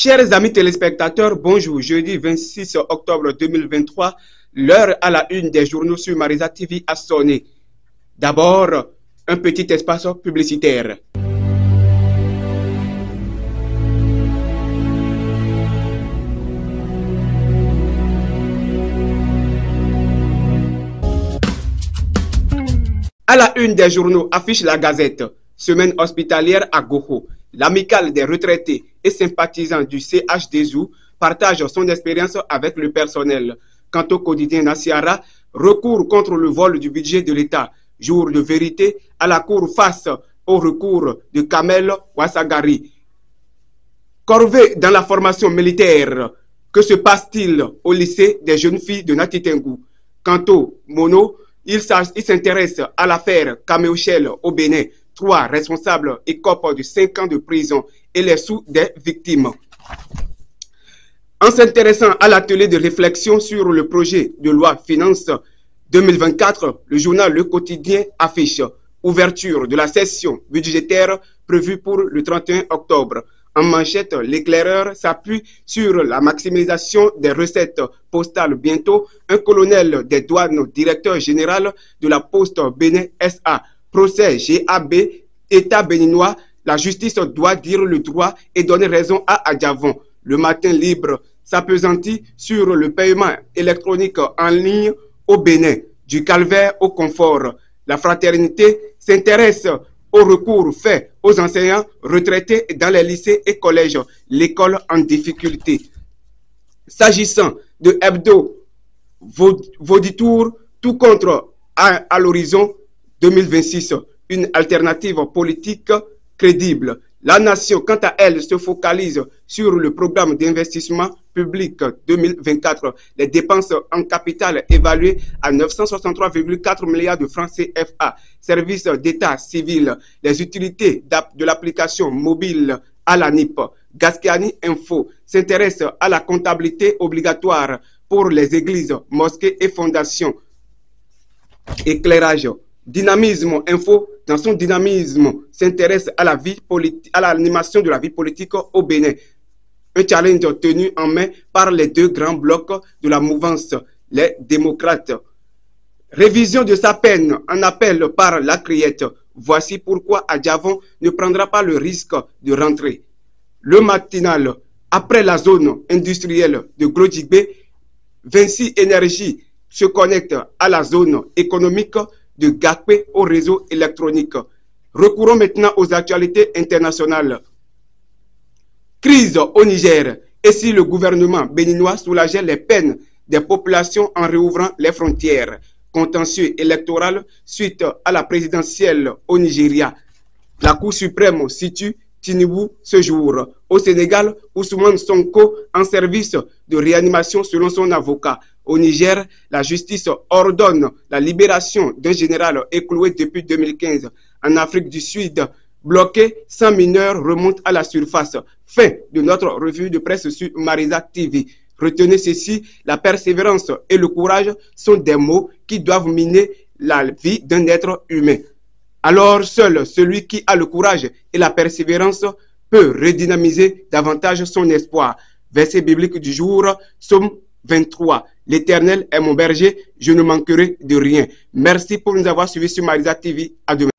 Chers amis téléspectateurs, bonjour. Jeudi 26 octobre 2023, l'heure à la une des journaux sur Marisa TV a sonné. D'abord, un petit espace publicitaire. À la une des journaux affiche la Gazette. Semaine hospitalière à Goho. L'amicale des retraités et sympathisants du CHDZU partage son expérience avec le personnel. Quant au quotidien Nassiara, recours contre le vol du budget de l'État. Jour de vérité à la cour face au recours de Kamel Ouassagari. Corvée dans la formation militaire. Que se passe-t-il au lycée des jeunes filles de Natitengou? Quant au Mono, il s'intéresse à l'affaire Kameouchel au Bénin. 3 responsables écopent de 5 ans de prison et les sous des victimes. En s'intéressant à l'atelier de réflexion sur le projet de loi Finances 2024, le journal Le Quotidien affiche ouverture de la session budgétaire prévue pour le 31 octobre. En manchette, l'éclaireur s'appuie sur la maximisation des recettes postales. Bientôt, un colonel des douanes, directeur général de la Poste Bénin SA, procès GAB, État béninois, la justice doit dire le droit et donner raison à Adjavon. Le matin libre s'appesantit sur le paiement électronique en ligne au Bénin, du calvaire au confort. La fraternité s'intéresse au recours fait aux enseignants retraités dans les lycées et collèges, l'école en difficulté. S'agissant de Hebdo Vauditour, tout contre à l'horizon 2026, une alternative politique crédible. La nation, quant à elle, se focalise sur le programme d'investissement public 2024. Les dépenses en capital évaluées à 963,4 milliards de francs CFA. Services d'État civil, les utilités de l'application mobile à la NIP. Gascani Info s'intéresse à la comptabilité obligatoire pour les églises, mosquées et fondations. Éclairage. Dynamisme Info, dans son dynamisme, s'intéresse à la vie politique, à l'animation de la vie politique au Bénin. Un challenge tenu en main par les 2 grands blocs de la mouvance, les démocrates. Révision de sa peine en appel par la criette. Voici pourquoi Adjavon ne prendra pas le risque de rentrer. Le matinal, après la zone industrielle de Glodjigbe, Vinci Énergie se connecte à la zone économique de Gakwe au réseau électronique. Recourons maintenant aux actualités internationales. Crise au Niger. Et si le gouvernement béninois soulageait les peines des populations en réouvrant les frontières? Contentieux électoral suite à la présidentielle au Nigeria. La Cour suprême situe Tinubu ce jour. Au Sénégal, Ousmane Sonko en service de réanimation selon son avocat. Au Niger, la justice ordonne la libération d'un général écroué depuis 2015. En Afrique du Sud, bloqué, 100 mineurs remontent à la surface. Fin de notre revue de presse sur Marisa TV. Retenez ceci, la persévérance et le courage sont des mots qui doivent miner la vie d'un être humain. Alors seul celui qui a le courage et la persévérance peut redynamiser davantage son espoir. Verset biblique du jour, Psaume 23. L'Éternel est mon berger, je ne manquerai de rien. Merci pour nous avoir suivis sur Marisa TV. À demain.